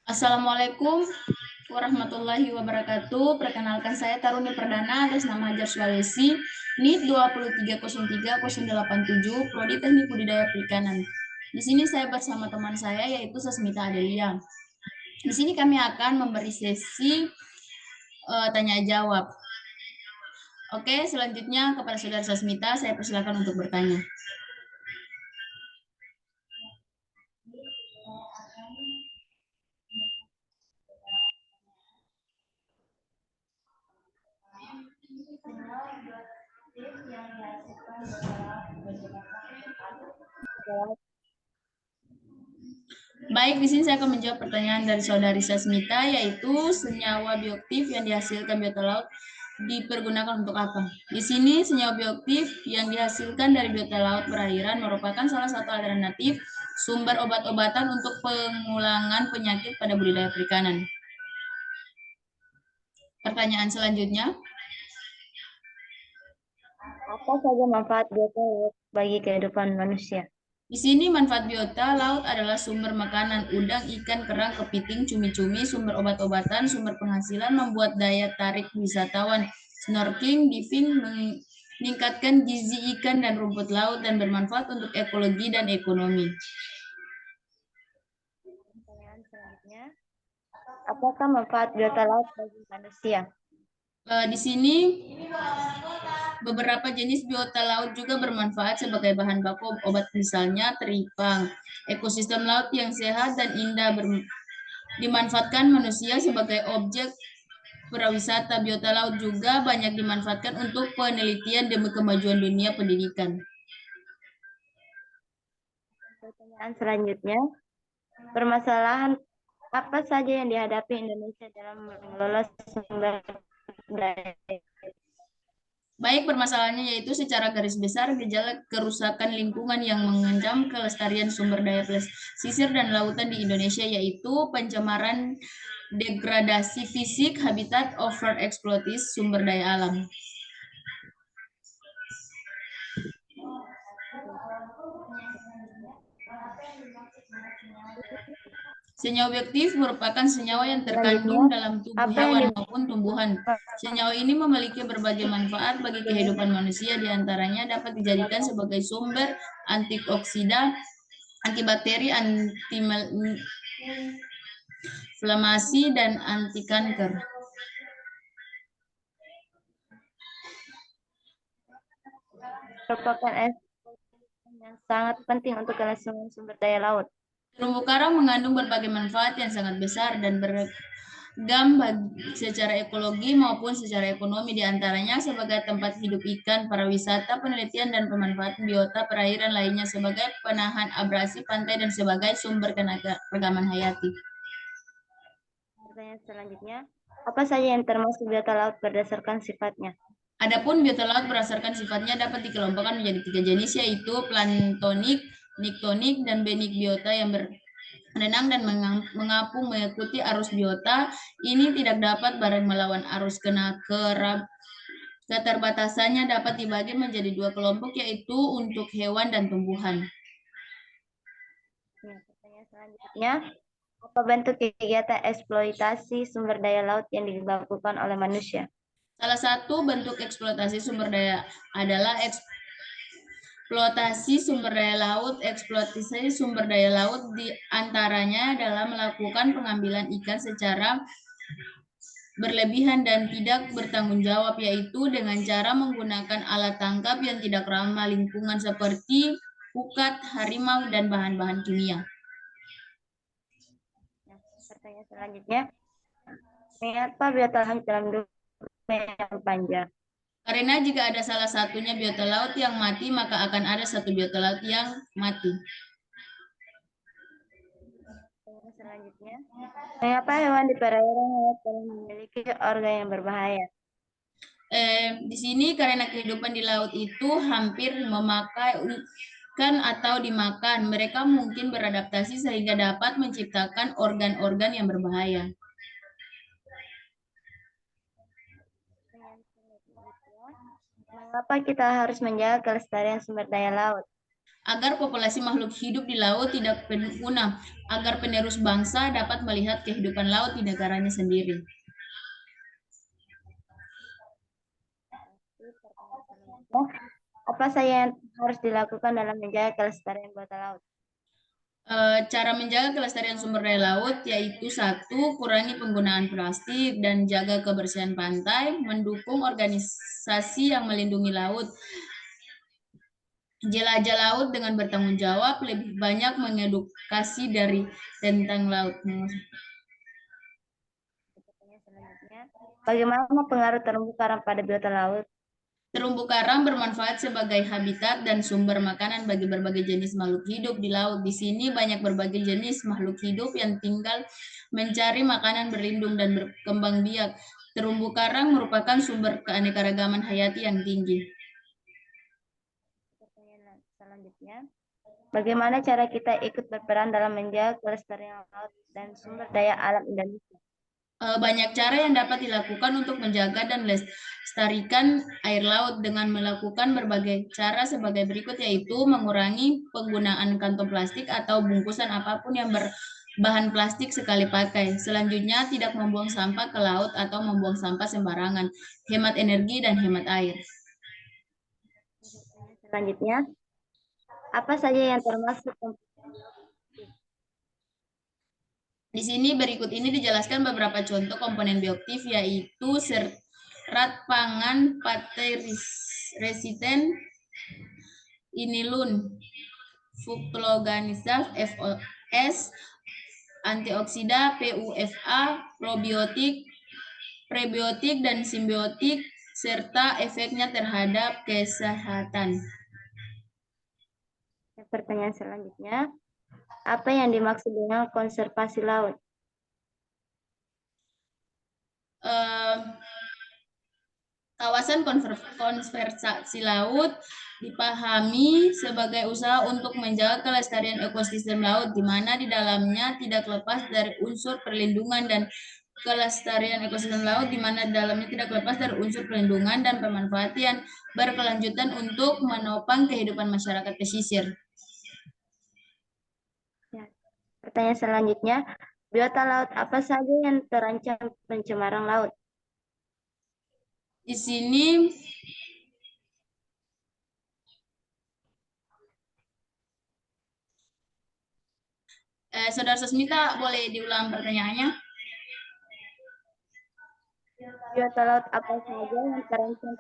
Assalamualaikum warahmatullahi wabarakatuh. Perkenalkan saya Taruni Perdana atas nama Hajar Sulawesi, NIT 2303087, Prodi Teknik Budidaya Perikanan. Di sini saya bersama teman saya yaitu Sasmita Adelia. Di sini kami akan memberi sesi tanya jawab. Oke, selanjutnya kepada Saudara Sasmita saya persilakan untuk bertanya. Baik, di sini saya akan menjawab pertanyaan dari Saudari Sasmita, yaitu senyawa bioaktif yang dihasilkan biota laut dipergunakan untuk apa? Di sini senyawa bioaktif yang dihasilkan dari biota laut perairan merupakan salah satu alternatif sumber obat-obatan untuk pengulangan penyakit pada budidaya perikanan. Pertanyaan selanjutnya. Apa saja manfaat biota laut bagi kehidupan manusia? Di sini manfaat biota laut adalah sumber makanan, udang, ikan, kerang, kepiting, cumi-cumi, sumber obat-obatan, sumber penghasilan, membuat daya tarik wisatawan, snorkeling, diving, meningkatkan gizi ikan dan rumput laut, dan bermanfaat untuk ekologi dan ekonomi. Pertanyaan selanjutnya, apakah manfaat biota laut bagi manusia? Di sini beberapa jenis biota laut juga bermanfaat sebagai bahan baku obat, misalnya teripang. Ekosistem laut yang sehat dan indah dimanfaatkan manusia sebagai objek pariwisata. Biota laut juga banyak dimanfaatkan untuk penelitian demi kemajuan dunia pendidikan. Pertanyaan selanjutnya, permasalahan apa saja yang dihadapi Indonesia dalam mengelola sumber daya? Baik, permasalahannya yaitu secara garis besar gejala kerusakan lingkungan yang mengancam kelestarian sumber daya pesisir dan lautan di Indonesia, yaitu pencemaran, degradasi fisik, habitat, overeksploitasi sumber daya alam. Senyawa bioaktif merupakan senyawa yang terkandung dalam tubuh hewan maupun tumbuhan. Senyawa ini memiliki berbagai manfaat bagi kehidupan manusia, diantaranya dapat dijadikan sebagai sumber antioksidan, antibakteri, anti-inflamasi, dan anti kanker. Merupakan yang sangat penting untuk kelangsungan sumber daya laut. Terumbu karang mengandung berbagai manfaat yang sangat besar dan beragam secara ekologi maupun secara ekonomi, diantaranya sebagai tempat hidup ikan, pariwisata, penelitian, dan pemanfaatan biota perairan lainnya sebagai penahan abrasi pantai dan sebagai sumber keragaman hayati. Pertanyaan selanjutnya, apa saja yang termasuk biota laut berdasarkan sifatnya? Adapun biota laut berdasarkan sifatnya dapat dikelompokkan menjadi 3 jenis, yaitu planktonik, niktonik, dan benik. Biota yang berenang dan mengapung mengikuti arus biota ini tidak dapat bareng melawan arus. Keterbatasannya dapat dibagi menjadi 2 kelompok, yaitu untuk hewan dan tumbuhan. Pertanyaan selanjutnya, apa bentuk kegiatan eksploitasi sumber daya laut yang dilakukan oleh manusia? Salah satu bentuk eksploitasi sumber daya adalah eksploitasi sumber daya laut. Eksploitasi sumber daya laut diantaranya adalah melakukan pengambilan ikan secara berlebihan dan tidak bertanggung jawab, yaitu dengan cara menggunakan alat tangkap yang tidak ramah lingkungan seperti pukat, harimau, dan bahan-bahan kimia. Pertanyaan selanjutnya, mengapa biota laut dalam dunia yang panjang? Karena jika ada salah satunya biota laut yang mati, maka akan ada satu biota laut yang mati. Selanjutnya, mengapa hewan di perairan laut memiliki organ yang berbahaya? Di sini karena kehidupan di laut itu hampir memakai ikan atau dimakan, mereka mungkin beradaptasi sehingga dapat menciptakan organ-organ yang berbahaya. Mengapa kita harus menjaga kelestarian sumber daya laut? agar populasi makhluk hidup di laut tidak punah, agar penerus bangsa dapat melihat kehidupan laut di negaranya sendiri. Apa saja yang harus dilakukan dalam menjaga kelestarian biota laut? Cara menjaga kelestarian sumber daya laut yaitu satu, kurangi penggunaan plastik dan jaga kebersihan pantai, mendukung organisasi yang melindungi laut, jelajah laut dengan bertanggung jawab, lebih banyak mengedukasi dari tentang laut. Selanjutnya, bagaimana pengaruh terumbu karang pada biota laut? Terumbu karang bermanfaat sebagai habitat dan sumber makanan bagi berbagai jenis makhluk hidup di laut. Di sini banyak berbagai jenis makhluk hidup yang tinggal mencari makanan, berlindung, dan berkembang biak. Terumbu karang merupakan sumber keanekaragaman hayati yang tinggi. Pertanyaan selanjutnya, bagaimana cara kita ikut berperan dalam menjaga kelestarian laut dan sumber daya alam Indonesia? Banyak cara yang dapat dilakukan untuk menjaga dan lestarikan air laut dengan melakukan berbagai cara sebagai berikut, yaitu mengurangi penggunaan kantong plastik atau bungkusan apapun yang berbahan plastik sekali pakai. Selanjutnya, tidak membuang sampah ke laut atau membuang sampah sembarangan, hemat energi dan hemat air. Selanjutnya, apa saja yang termasuk Di sini berikut ini dijelaskan beberapa contoh komponen bioaktif, yaitu serat pangan, pate resisten, inilun, Fucloganisaf, FOS, antioksida, PUFA, probiotik, prebiotik, dan simbiotik, serta efeknya terhadap kesehatan. Pertanyaan selanjutnya, apa yang dimaksud dengan konservasi laut? Kawasan konservasi laut dipahami sebagai usaha untuk menjaga kelestarian ekosistem laut, di mana di dalamnya tidak lepas dari unsur perlindungan dan kelestarian ekosistem laut, di mana di dalamnya tidak lepas dari unsur perlindungan dan pemanfaatan berkelanjutan untuk menopang kehidupan masyarakat pesisir. Pertanyaan selanjutnya, biota laut apa saja yang terancam pencemaran laut? Di sini Saudara Sasmita, boleh diulang pertanyaannya? Biota laut apa saja yang terancam?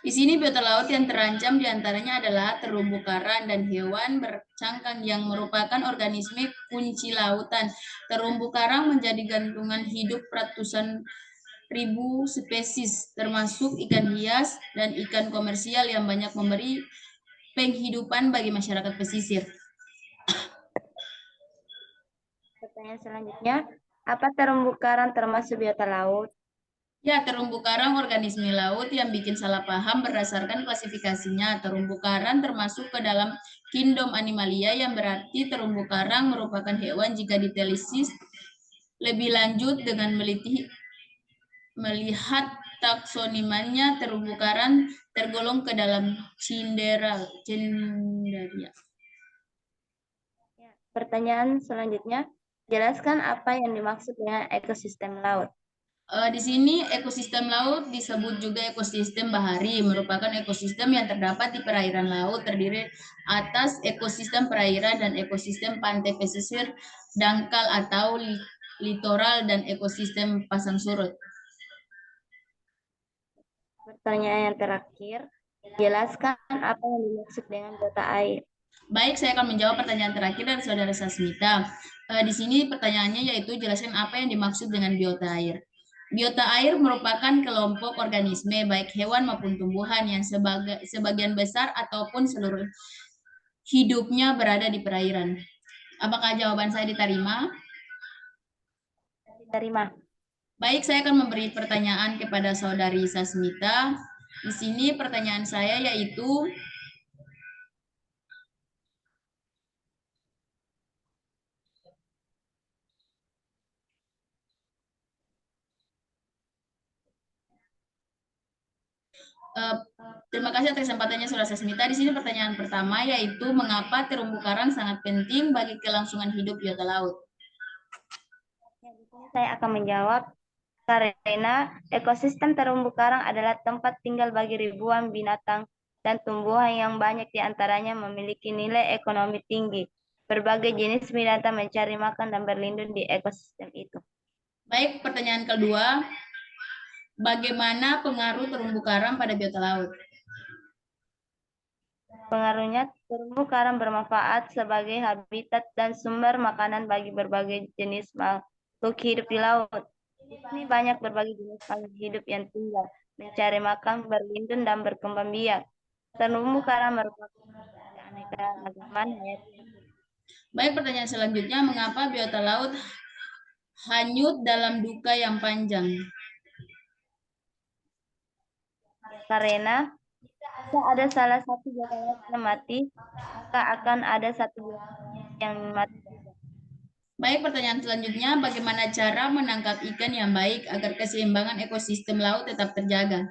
Di sini biota laut yang terancam diantaranya adalah terumbu karang dan hewan bercangkang yang merupakan organisme kunci lautan. Terumbu karang menjadi gantungan hidup ratusan ribu spesies, termasuk ikan hias dan ikan komersial yang banyak memberi penghidupan bagi masyarakat pesisir. Pertanyaan selanjutnya, apa terumbu karang termasuk biota laut? Ya, terumbu karang organisme laut yang bikin salah paham berdasarkan klasifikasinya. Terumbu karang termasuk ke dalam kingdom Animalia, yang berarti terumbu karang merupakan hewan jika ditelisik lebih lanjut dengan melihat taksonominya. Terumbu karang tergolong ke dalam Cnidaria. Pertanyaan selanjutnya, jelaskan apa yang dimaksud dengan ekosistem laut. Di sini ekosistem laut disebut juga ekosistem bahari, merupakan ekosistem yang terdapat di perairan laut, terdiri atas ekosistem perairan dan ekosistem pantai pesisir, dangkal atau litoral, dan ekosistem pasang surut. Pertanyaan yang terakhir, jelaskan apa yang dimaksud dengan biota air. Baik, saya akan menjawab pertanyaan terakhir dari Saudara Sasmita. Di sini pertanyaannya yaitu jelaskan apa yang dimaksud dengan biota air. Biota air merupakan kelompok organisme, baik hewan maupun tumbuhan, yang sebagian besar ataupun seluruh hidupnya berada di perairan. Apakah jawaban saya diterima? Diterima. Baik, saya akan memberi pertanyaan kepada Saudari Sasmita. Di sini pertanyaan saya yaitu, Eh, Terima kasih atas kesempatannya Saudara Sasmita. Di sini pertanyaan pertama yaitu mengapa terumbu karang sangat penting bagi kelangsungan hidup biota laut. Ya, di sini saya akan menjawab karena ekosistem terumbu karang adalah tempat tinggal bagi ribuan binatang dan tumbuhan yang banyak di antaranya memiliki nilai ekonomi tinggi. Berbagai jenis binatang mencari makan dan berlindung di ekosistem itu. Baik, pertanyaan kedua, bagaimana pengaruh terumbu karang pada biota laut? Pengaruhnya, terumbu karang bermanfaat sebagai habitat dan sumber makanan bagi berbagai jenis makhluk hidup di laut. Di sini banyak berbagai jenis makhluk hidup yang tinggal, mencari makan, berlindung, dan berkembang biak. Terumbu karang merupakan keanekaragaman hayati. Baik, pertanyaan selanjutnya, mengapa biota laut hanyut dalam duka yang panjang? Karena jika ada salah satu biota laut yang mati, maka akan ada satu biota yang mati juga. Baik, pertanyaan selanjutnya, bagaimana cara menangkap ikan yang baik agar keseimbangan ekosistem laut tetap terjaga?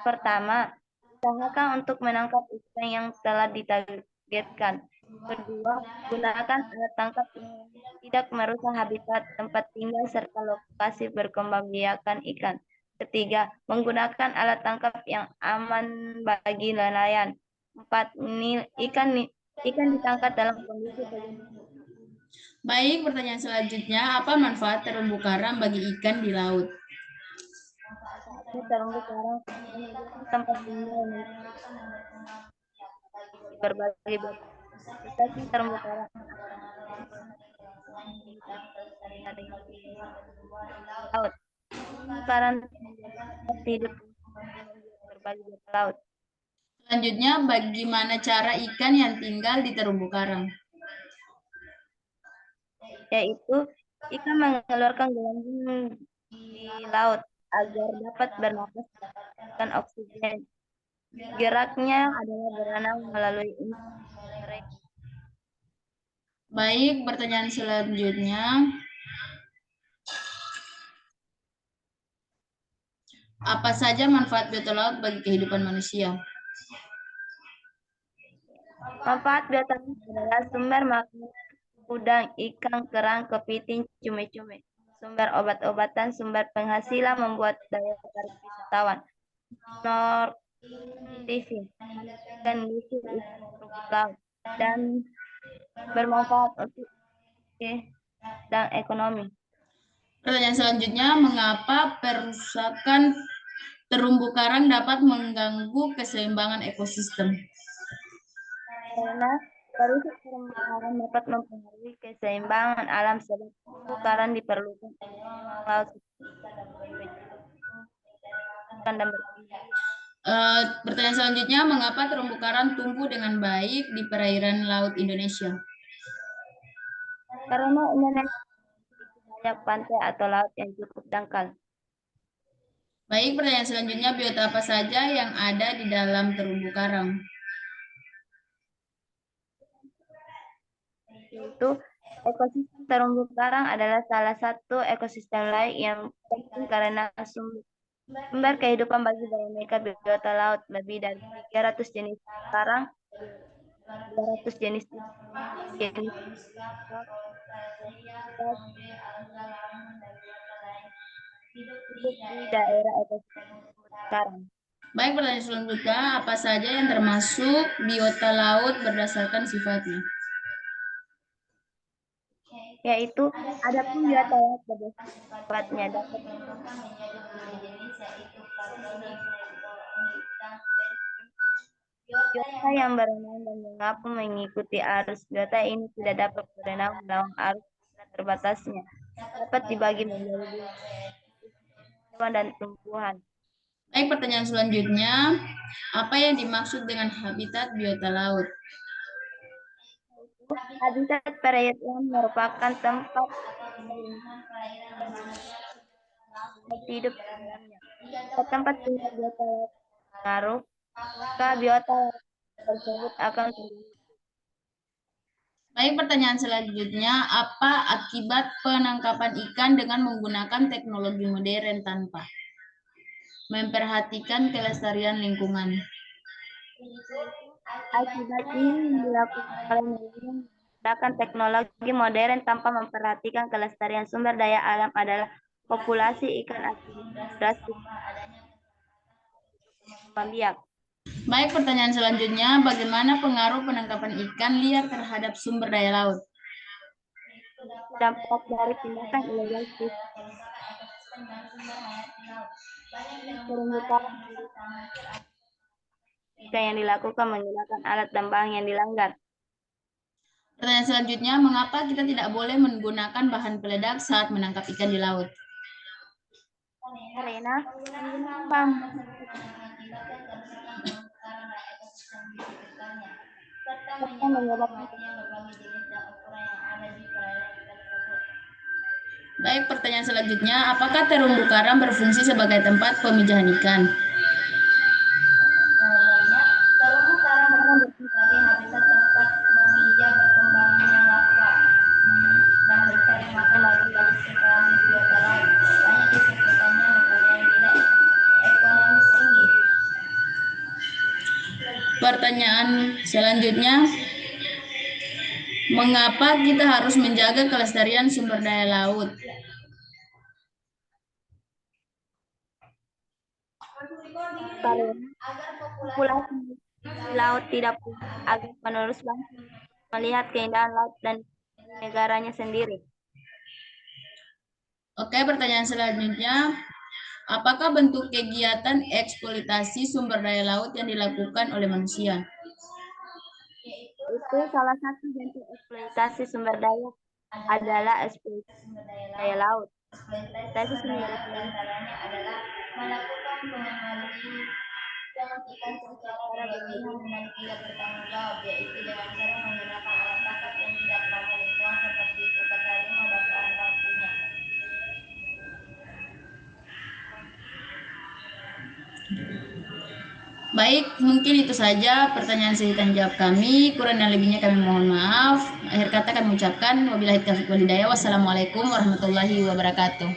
Pertama, usahakan untuk menangkap ikan yang telah ditargetkan. Kedua, gunakan alat tangkap yang tidak merusak habitat tempat tinggal serta lokasi berkembangbiakan ikan. Ketiga, menggunakan alat tangkap yang aman bagi nelayan. Empat, ikan ditangkap dalam kondisi bagaimana? Baik, pertanyaan selanjutnya, apa manfaat terumbu karang bagi ikan di laut? Manfaatnya terumbu karang menyediakan tempat tinggal bagi berbagai biota terumbu karang dari laut. Terumbu karang menjadi tempat hidup berbagai biota laut, Selanjutnya, bagaimana cara ikan yang tinggal di terumbu karang? yaitu ikan mengeluarkan gelembung di laut agar dapat bernapas dan oksigen. Geraknya adalah berenang melalui insting mereka. Baik, pertanyaan selanjutnya, apa saja manfaat biota laut bagi kehidupan manusia? Manfaat biota laut adalah sumber makanan udang, ikan, kerang, kepiting, cumi-cumi, sumber obat-obatan, sumber penghasilan membuat daya tarik wisatawan, snorkeling, ikan lucu, ikan rumput laut, dan bermanfaat untuk dan ekonomi. Pertanyaan selanjutnya, mengapa perusakan terumbu karang dapat mengganggu keseimbangan ekosistem? Karena perusak terumbu karang dapat mempengaruhi keseimbangan alam sebab terumbu karang diperlukan untuk hewan laut seperti ikan dan berkembang. Pertanyaan selanjutnya, mengapa terumbu karang tumbuh dengan baik di perairan laut Indonesia? Karena Indonesia memiliki banyak pantai atau laut yang cukup dangkal, Baik, pertanyaan selanjutnya, biota apa saja yang ada di dalam terumbu karang? yaitu ekosistem terumbu karang adalah salah satu ekosistem lain yang penting karena sumber kehidupan bagi beraneka biota laut lebih dari 300 jenis karang, 200 jenis jenis hidup di daerah ekosistem karang, Baik, pertanyaan selanjutnya, apa saja yang termasuk biota laut berdasarkan sifatnya? yaitu adapun biota laut berdasarkan sifatnya dapat biota yang berenang dan mengapung mengikuti arus. Biota ini tidak dapat berenang melawan arus karena terbatasnya. Dapat dibagi menjadi dua, hewan dan tumbuhan. Baik, pertanyaan selanjutnya, apa yang dimaksud dengan habitat biota laut? Habitat perairan merupakan tempat hidup di dalamnya. Jika tempat tinggal biota laut pengaruh, maka biota laut tersebut akan Baik, pertanyaan selanjutnya, apa akibat penangkapan ikan dengan menggunakan teknologi modern tanpa? memperhatikan kelestarian lingkungan. Akibat ini yang dilakukan oleh milenial menggunakan teknologi modern tanpa memperhatikan kelestarian sumber daya alam adalah populasi ikan asin drastis berkembang biak. Baik, pertanyaan selanjutnya, bagaimana pengaruh penangkapan ikan liar terhadap sumber daya laut? Dampak dari tindakan ilegal terumbu karang ikan yang dilakukan menggunakan alat tambang yang dilanggar. Pertanyaan selanjutnya, mengapa kita tidak boleh menggunakan bahan peledak saat menangkap ikan di laut? Karena penggunaan bahan serta menyebabkan Baik, pertanyaan selanjutnya, apakah terumbu karang berfungsi sebagai tempat pemijahan ikan? terumbu karang berfungsi sebagai habitat tempat memijah berkembangnya larva dan mencari makan bagi sekitar biota laut. Banyak di sekitarnya mempunyai nilai ekonomis tinggi. Pertanyaan selanjutnya, mengapa kita harus menjaga kelestarian sumber daya laut? Karena populasi di laut tidak pulih agar penerus bangsa melihat keindahan laut dan negaranya sendiri. Oke, pertanyaan selanjutnya, apakah bentuk kegiatan eksploitasi sumber daya laut yang dilakukan oleh manusia? Itu salah satu bentuk eksploitasi sumber daya adalah eksploitasi sumber daya laut. Eksploitasi sumber daya antaranya adalah melakukan pengembangan ikan secara berlebihan dan tidak bertanggung jawab, yaitu dengan cara menggunakan alat tangkap yang tidak ramah lingkungan seperti pukat harimau dan bahan bakunya. Baik, mungkin itu saja pertanyaan sesi tanya jawab kami. Kurang dan lebihnya kami mohon maaf. Akhir kata kami ucapkan wabillahi taufiq walhidayah. Wassalamualaikum warahmatullahi wabarakatuh.